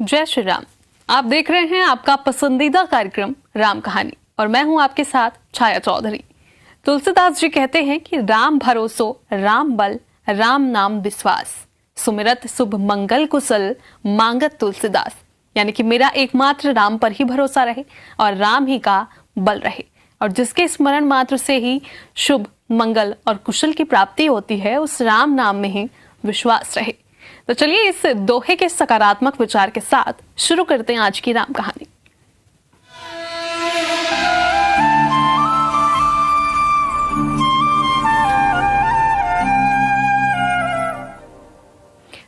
जय श्री राम। आप देख रहे हैं आपका पसंदीदा कार्यक्रम राम कहानी और मैं हूं आपके साथ छाया चौधरी। तुलसीदास जी कहते हैं कि राम भरोसो राम बल राम नाम विश्वास, सुमिरत शुभ मंगल कुशल मांगत तुलसीदास। यानी कि मेरा एकमात्र राम पर ही भरोसा रहे और राम ही का बल रहे, और जिसके स्मरण मात्र से ही शुभ मंगल और कुशल की प्राप्ति होती है, उस राम नाम में ही विश्वास रहे। तो चलिए इस दोहे के सकारात्मक विचार के साथ शुरू करते हैं आज की राम कहानी।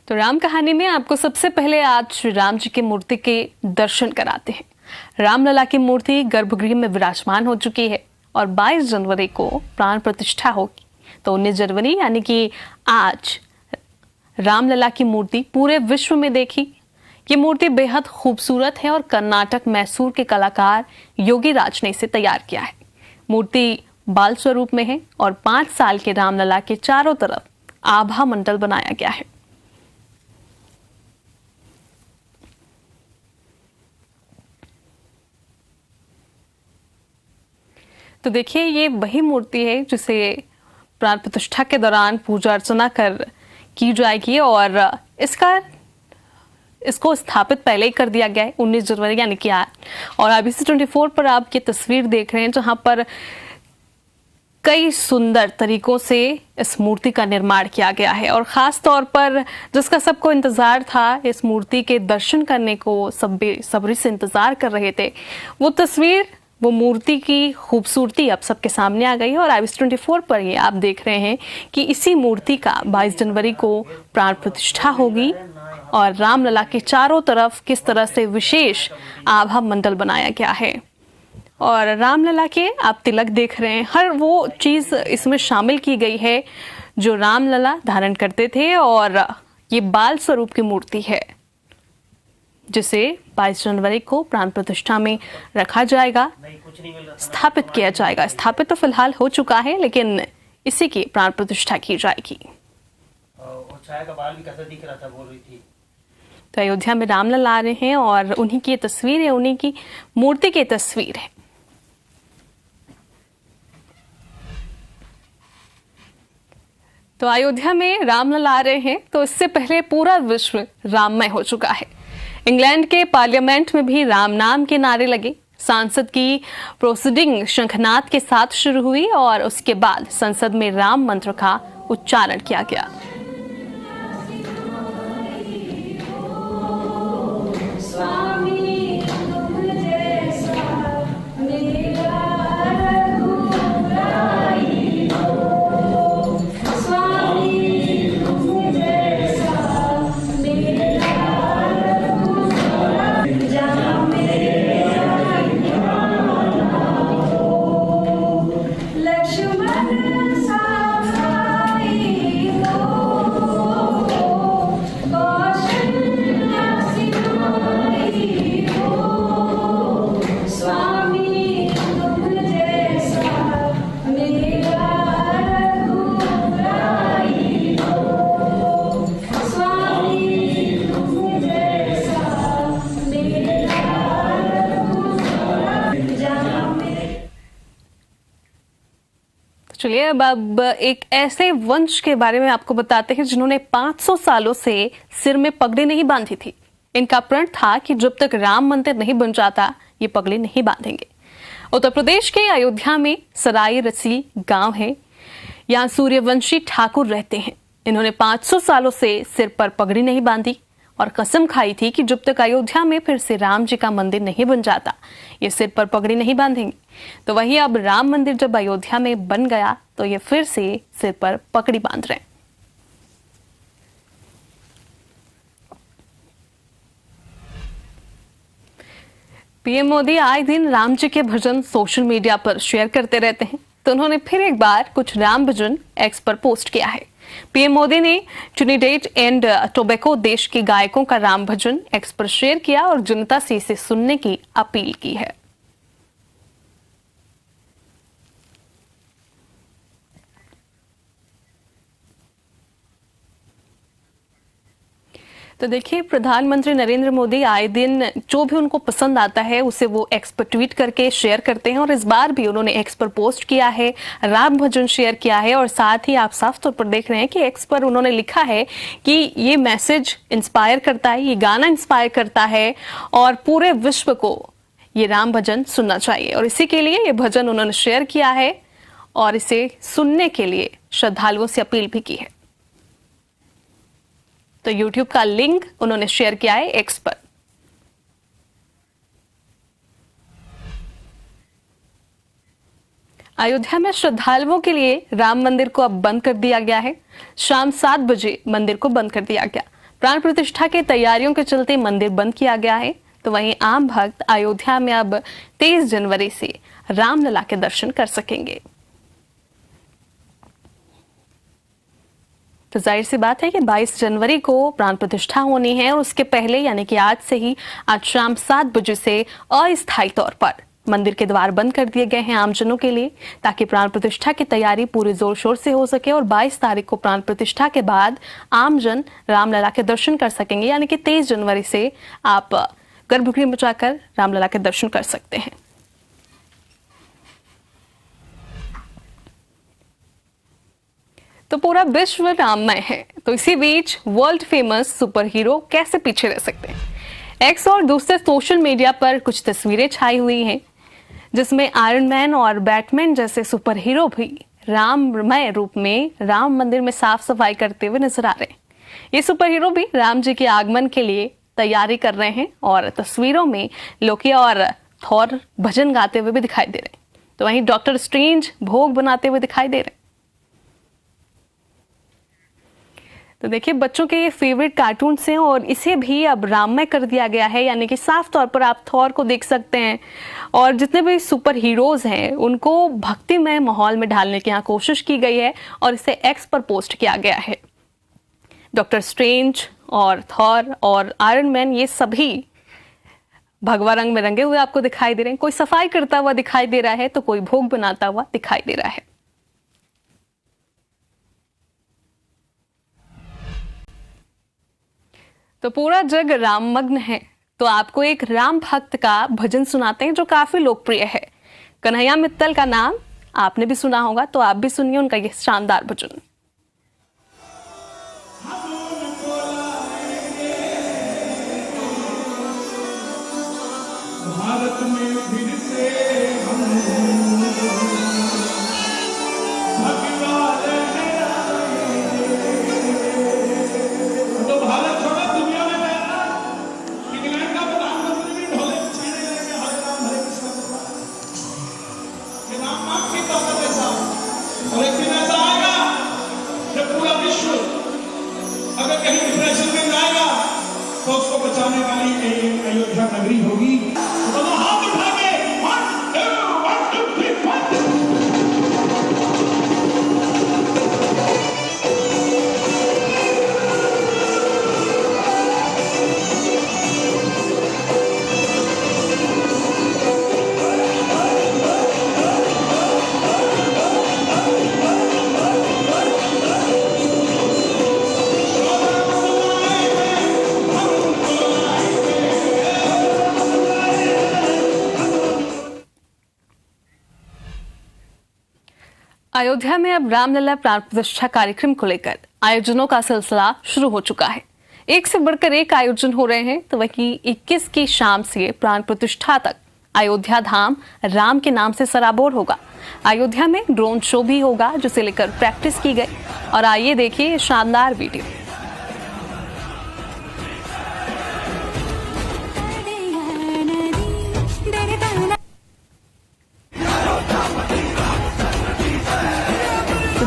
तो राम कहानी में आपको सबसे पहले आज श्री राम जी की मूर्ति के दर्शन कराते हैं। रामलला की मूर्ति गर्भगृह में विराजमान हो चुकी है और 22 जनवरी को प्राण प्रतिष्ठा होगी। तो 19 जनवरी यानी कि आज रामलला की मूर्ति पूरे विश्व में देखी। ये मूर्ति बेहद खूबसूरत है और कर्नाटक मैसूर के कलाकार योगी राज ने इसे तैयार किया है। मूर्ति बाल स्वरूप में है और 5 साल के रामलला के चारों तरफ आभा मंडल बनाया गया है। तो देखिए, ये वही मूर्ति है जिसे प्राण प्रतिष्ठा के दौरान पूजा अर्चना कर की जाएगी और इसको स्थापित पहले ही कर दिया गया है 19 जनवरी यानी कि आज। और अभी से 24 पर आप ये तस्वीर देख रहे हैं जहां पर कई सुंदर तरीकों से इस मूर्ति का निर्माण किया गया है और खास तौर पर जिसका सबको इंतजार था, इस मूर्ति के दर्शन करने को सब बेसब्री से इंतजार कर रहे थे, वो तस्वीर, वो मूर्ति की खूबसूरती अब सबके सामने आ गई है। और IBC 24 पर ये आप देख रहे हैं कि इसी मूर्ति का 22 जनवरी को प्राण प्रतिष्ठा होगी और रामलला के चारों तरफ किस तरह से विशेष आभा मंडल बनाया गया है। और रामलला के आप तिलक देख रहे हैं, हर वो चीज इसमें शामिल की गई है जो रामलला धारण करते थे। और ये बाल स्वरूप की मूर्ति है जिसे 22 जनवरी को प्राण प्रतिष्ठा में रखा जाएगा, स्थापित किया जाएगा। स्थापित तो फिलहाल हो चुका है, लेकिन इसी की प्राण प्रतिष्ठा की जाएगी। तो अयोध्या में रामलला आ रहे हैं और उन्हीं की तस्वीर है, उन्हीं की मूर्ति की तस्वीर है। तो अयोध्या में रामलला आ रहे हैं, तो इससे पहले पूरा विश्व राममय हो चुका है। इंग्लैंड के पार्लियामेंट में भी राम नाम के नारे लगे। सांसद की प्रोसीडिंग शंखनाद के साथ शुरू हुई और उसके बाद संसद में राम मंत्र का उच्चारण किया गया। चलिए अब एक ऐसे वंश के बारे में आपको बताते हैं जिन्होंने 500 सालों से सिर में पगड़ी नहीं बांधी थी। इनका प्रण था कि जब तक राम मंदिर नहीं बन जाता ये पगड़ी नहीं बांधेंगे। उत्तर प्रदेश के अयोध्या में सराय रसी गांव है, यहाँ सूर्यवंशी ठाकुर रहते हैं। इन्होंने 500 सालों से सिर पर पगड़ी नहीं बांधी और कसम खाई थी कि जब तक अयोध्या में फिर से राम जी का मंदिर नहीं बन जाता ये सिर पर पगड़ी नहीं बांधेंगे। तो वही अब राम मंदिर जब अयोध्या में बन गया तो ये फिर से सिर पर पगड़ी बांध रहे हैं। पीएम मोदी आए दिन राम जी के भजन सोशल मीडिया पर शेयर करते रहते हैं, तो उन्होंने फिर एक बार कुछ राम भजन एक्स पर पोस्ट किया है। पीएम मोदी ने ट्रिनिडेड एंड टोबैको देश के गायकों का राम भजन एक्स पर शेयर किया और जनता से इसे सुनने की अपील की है। तो देखिए, प्रधानमंत्री नरेंद्र मोदी आए दिन जो भी उनको पसंद आता है उसे वो एक्स पर ट्वीट करके शेयर करते हैं और इस बार भी उन्होंने एक्स पर पोस्ट किया है, राम भजन शेयर किया है और साथ ही आप साफ तौर पर देख रहे हैं कि एक्स पर उन्होंने लिखा है कि ये मैसेज इंस्पायर करता है, ये गाना इंस्पायर करता है और पूरे विश्व को ये राम भजन सुनना चाहिए और इसी के लिए ये भजन उन्होंने शेयर किया है और इसे सुनने के लिए श्रद्धालुओं से अपील भी की है। तो YouTube का लिंक उन्होंने शेयर किया है एक्स पर। अयोध्या में श्रद्धालुओं के लिए राम मंदिर को अब बंद कर दिया गया है। शाम 7 बजे मंदिर को बंद कर दिया गया। प्राण प्रतिष्ठा की तैयारियों के चलते मंदिर बंद किया गया है। तो वहीं आम भक्त अयोध्या में अब 23 जनवरी से रामलला के दर्शन कर सकेंगे। तो जाहिर सी बात है कि 22 जनवरी को प्राण प्रतिष्ठा होनी है और उसके पहले यानी कि आज से ही आज शाम 7 बजे से अस्थायी तौर पर मंदिर के द्वार बंद कर दिए गए हैं आमजनों के लिए, ताकि प्राण प्रतिष्ठा की तैयारी पूरे जोर शोर से हो सके और 22 तारीख को प्राण प्रतिष्ठा के बाद आमजन रामलला के दर्शन कर सकेंगे। यानी कि 23 जनवरी से आप गर्भगृह में जाकर रामलला के दर्शन कर सकते हैं। तो पूरा विश्व राममय है, तो इसी बीच वर्ल्ड फेमस सुपर हीरो कैसे पीछे रह सकते हैं। एक्स और दूसरे सोशल मीडिया पर कुछ तस्वीरें छाई हुई हैं जिसमें आयरन मैन और बैटमैन जैसे सुपर हीरो भी राममय रूप में राम मंदिर में साफ सफाई करते हुए नजर आ रहे हैं। ये सुपर हीरो भी राम जी के आगमन के लिए तैयारी कर रहे हैं और तस्वीरों में लोकी और थॉर भजन गाते हुए भी दिखाई दे रहे हैं। तो वहीं डॉक्टर स्ट्रेंज भोग बनाते हुए दिखाई दे रहे हैं। तो देखिए, बच्चों के ये फेवरेट कार्टून्स हैं और इसे भी अब राममय कर दिया गया है। यानी कि साफ तौर पर आप थॉर को देख सकते हैं और जितने भी सुपर हीरोज हैं उनको भक्तिमय माहौल में ढालने की यहाँ कोशिश की गई है और इसे एक्स पर पोस्ट किया गया है। डॉक्टर स्ट्रेंज और थॉर और आयरन मैन ये सभी भगवा रंग में रंगे हुए आपको दिखाई दे रहे हैं। कोई सफाई करता हुआ दिखाई दे रहा है तो कोई भोग बनाता हुआ दिखाई दे रहा है। तो पूरा जग राममग्न है, तो आपको एक राम भक्त का भजन सुनाते हैं जो काफी लोकप्रिय है। कन्हैया मित्तल का नाम आपने भी सुना होगा, तो आप भी सुनिए उनका ये शानदार भजन। भारत में फिर से हम अगर कहीं डिप्रेशन में जाएगा तो उसको बचाने वाली अयोध्या नगरी होगी। तो हाथ उठा के 1 2 3 अयोध्या में अब रामलला प्राण प्रतिष्ठा कार्यक्रम को लेकर आयोजनों का सिलसिला शुरू हो चुका है। एक से बढ़कर एक आयोजन हो रहे हैं। तो वहीं 21 की शाम से प्राण प्रतिष्ठा तक अयोध्या धाम राम के नाम से सराबोर होगा। अयोध्या में ड्रोन शो भी होगा जिसे लेकर प्रैक्टिस की गई। और आइए देखिए ये शानदार वीडियो।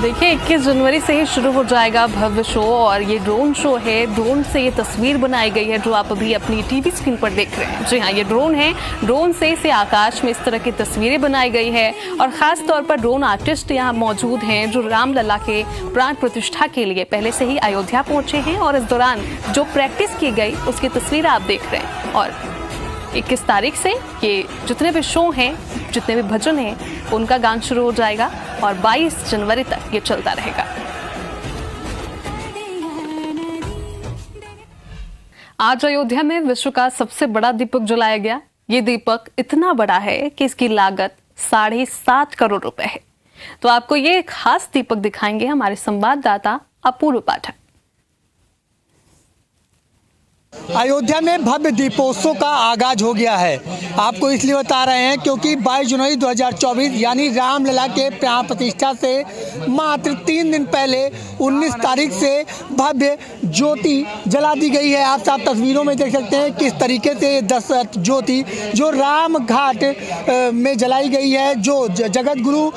देखिए 21 जनवरी से ही शुरू हो जाएगा भव्य शो और ये ड्रोन शो है। ड्रोन से ये तस्वीर बनाई गई है जो आप अभी अपनी टीवी स्क्रीन पर देख रहे हैं। जी हाँ, ये ड्रोन है। ड्रोन से इसे आकाश में इस तरह की तस्वीरें बनाई गई है और खास तौर पर ड्रोन आर्टिस्ट यहाँ मौजूद हैं जो रामलला के प्राण प्रतिष्ठा के लिए पहले से ही अयोध्या पहुंचे हैं और इस दौरान जो प्रैक्टिस की गई उसकी तस्वीर आप देख रहे हैं। और 21 तारीख से ये जितने भी शो हैं, जितने भी भजन हैं, उनका गान शुरू हो जाएगा और 22 जनवरी तक ये चलता रहेगा। आज अयोध्या में विश्व का सबसे बड़ा दीपक जलाया गया। ये दीपक इतना बड़ा है कि इसकी लागत 7.5 करोड़ रुपए है। तो आपको ये खास दीपक दिखाएंगे हमारे संवाददाता अपूर्व पाठक। अयोध्या में भव्य दीपोत्सव का आगाज हो गया है। आपको इसलिए बता रहे हैं क्योंकि 22 जनवरी 2024 यानी रामलला के प्राण प्रतिष्ठा से मात्र 3 दिन पहले 19 तारीख से भव्य ज्योति जला दी गई है। आप सब तस्वीरों में देख सकते हैं किस तरीके से दशरथ ज्योति जो राम घाट में जलाई गई है, जो जगत गुरु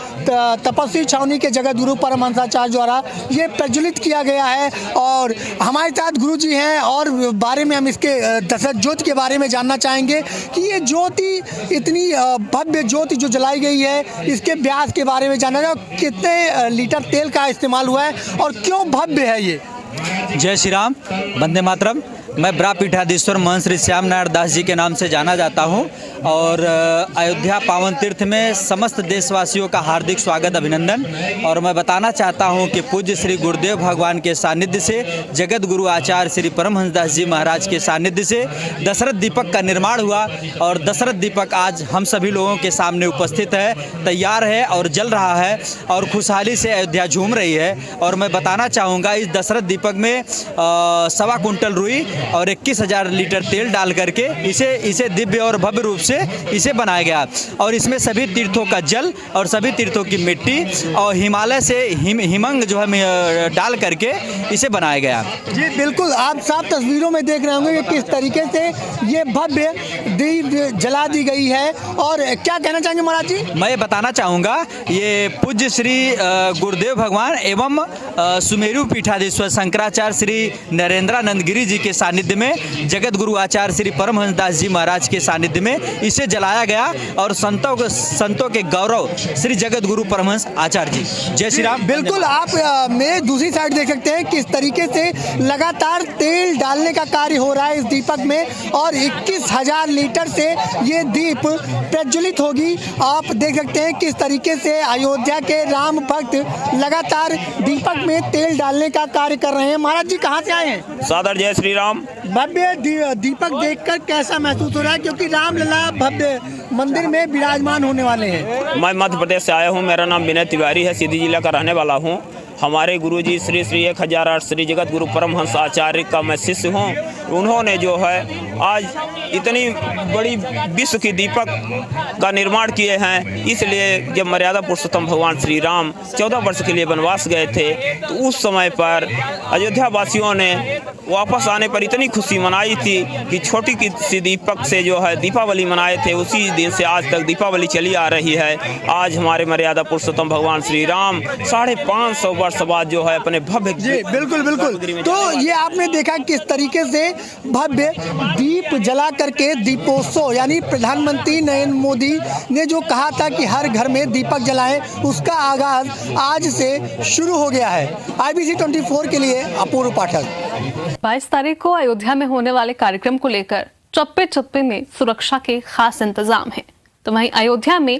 तपस्वी छावनी के जगत गुरु परमहंसाचार्य द्वारा ये प्रज्वलित किया गया है। और हमारे साथ गुरु जी हैं और बारे में हम इसके दशरथ ज्योति के बारे में जानना चाहेंगे कि ये ज्योति इतनी भव्य ज्योति जो जलाई गई है इसके व्यास के बारे में जानना चाहेंगे। कितने लीटर तेल का इस्तेमाल हुआ है और क्यों भव्य है ये? जय श्री राम, वंदे मातरम। मैं ब्रा पीठाधीश्वर महंत श्री श्याम नारायण दास जी के नाम से जाना जाता हूं और अयोध्या पावन तीर्थ में समस्त देशवासियों का हार्दिक स्वागत, अभिनंदन। और मैं बताना चाहता हूं कि पूज्य श्री गुरुदेव भगवान के सानिध्य से, जगत गुरु आचार्य श्री परमहंस दास जी महाराज के सानिध्य से दशरथ दीपक का निर्माण हुआ और दशरथ दीपक आज हम सभी लोगों के सामने उपस्थित है, तैयार है और जल रहा है और खुशहाली से अयोध्या झूम रही है। और मैं बताना चाहूँगा इस दशरथ दीपक में 1.25 कुंटल रुई और 21,000 लीटर तेल डाल करके इसे दिव्य और भव्य रूप से इसे बनाया गया। और इसमें सभी तीर्थों का जल और सभी तीर्थों की मिट्टी और हिमालय से हिमंग जो है डाल करके इसे बनाया गया। जी बिल्कुल, आप साफ तस्वीरों में देख रहे होंगे कि किस तरीके से ये भव्य दीप जला दी गई है। और क्या कहना चाहेंगे महाराज जी? मैं बताना चाहूँगा ये पूज्य श्री गुरुदेव भगवान एवं सुमेरु पीठाधीश्वर शंकराचार्य श्री नरेंद्रानंद गिरी जी के सानिध्य में, जगत गुरु आचार्य श्री परमहंस दास जी महाराज के सानिध्य में इसे जलाया गया और संतों के गौरव श्री जगत गुरु परमहंस आचार्य जी। जय श्री राम। बिल्कुल, आप मेरे दूसरी साइड देख सकते हैं किस तरीके से लगातार तेल डालने का कार्य हो रहा है इस दीपक में और 21,000 लीटर से ये दीप प्रज्वलित होगी। आप देख सकते हैं किस तरीके से अयोध्या के राम भक्त लगातार दीपक में तेल डालने का कार्य कर रहे हैं। महाराज जी कहाँ से आए हैं? सादर जय श्री राम। भव्य दीपक देखकर कैसा महसूस हो रहा है, क्योंकि रामलला भव्य मंदिर में विराजमान होने वाले हैं? मैं मध्य प्रदेश से आया हूँ, मेरा नाम विनय तिवारी है, सीधी जिला का रहने वाला हूँ। हमारे गुरुजी श्री श्री 1008 श्री जगत गुरु परमहंस आचार्य का मैं शिष्य हूँ। उन्होंने जो है आज इतनी बड़ी विश्व की दीपक का निर्माण किए हैं। इसलिए जब मर्यादा पुरुषोत्तम भगवान श्री राम 14 वर्ष के लिए वनवास गए थे तो उस समय पर अयोध्या वासियों ने वापस आने पर इतनी खुशी मनाई थी कि छोटी सी दीपक से जो है दीपावली मनाए थे। उसी दिन से आज तक दीपावली चली आ रही है। आज हमारे मर्यादा पुरुषोत्तम भगवान श्री राम 550 वर्ष बाद जो है अपने भव्य। जी बिल्कुल बिल्कुल। तो ये आपने देखा किस तरीके से भव्य दीप जला करके दीपोत्सव, यानी प्रधानमंत्री नरेंद्र मोदी ने जो कहा था कि हर घर में दीपक जलाएं, उसका आगाज आज से शुरू हो गया है। IBC 24 के लिए अपूर्व पाठक। 22 तारीख को अयोध्या में होने वाले कार्यक्रम को लेकर चप्पे चप्पे में सुरक्षा के खास इंतजाम हैं। तो वहीं अयोध्या में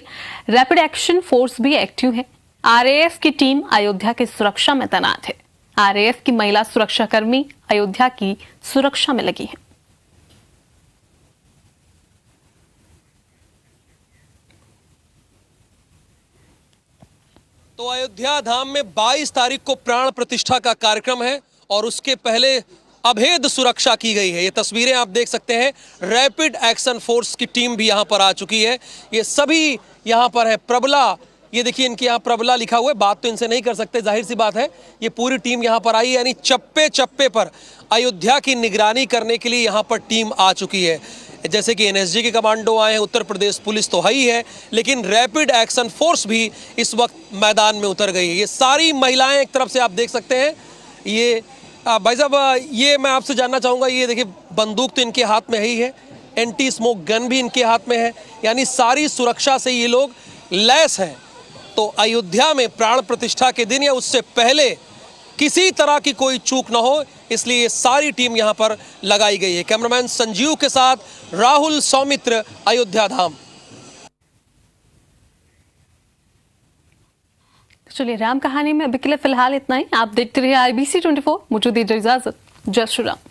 रैपिड एक्शन फोर्स भी एक्टिव है। RAF की टीम अयोध्या की सुरक्षा में तैनात है। RAF की महिला सुरक्षाकर्मी अयोध्या की सुरक्षा में लगी हैं। तो अयोध्या धाम में 22 तारीख को प्राण प्रतिष्ठा का कार्यक्रम है और उसके पहले अभेद सुरक्षा की गई है। ये तस्वीरें आप देख सकते हैं। रैपिड एक्शन फोर्स की टीम भी यहाँ पर आ चुकी है। ये सभी यहाँ पर है। प्रबला, ये देखिए इनके यहाँ प्रबला लिखा हुआ है। बात तो इनसे नहीं कर सकते, जाहिर सी बात है। ये पूरी टीम यहाँ पर आई, यानी चप्पे चप्पे पर अयोध्या की निगरानी करने के लिए यहाँ पर टीम आ चुकी है। जैसे कि एनएसजी के कमांडो आए हैं, उत्तर प्रदेश पुलिस तो है ही है, लेकिन रैपिड एक्शन फोर्स भी इस वक्त मैदान में उतर गई है। ये सारी महिलाएं एक तरफ से आप देख सकते हैं। ये भाई साहब, ये मैं आपसे जानना चाहूँगा, ये देखिए बंदूक तो इनके हाथ में ही है, एंटी स्मोक गन भी इनके हाथ में है, यानी सारी सुरक्षा से ये लोग लैस हैं। तो अयोध्या में प्राण प्रतिष्ठा के दिन या उससे पहले किसी तरह की कोई चूक ना हो, इसलिए ये सारी टीम यहाँ पर लगाई गई है। कैमरामैन संजीव के साथ राहुल सौमित्र, अयोध्या धाम। चलिए, राम कहानी में अभी के लिए फिलहाल इतना ही। आप देखते रहिए IBC 24। मुझे दीजिए इजाजत। जय श्री राम।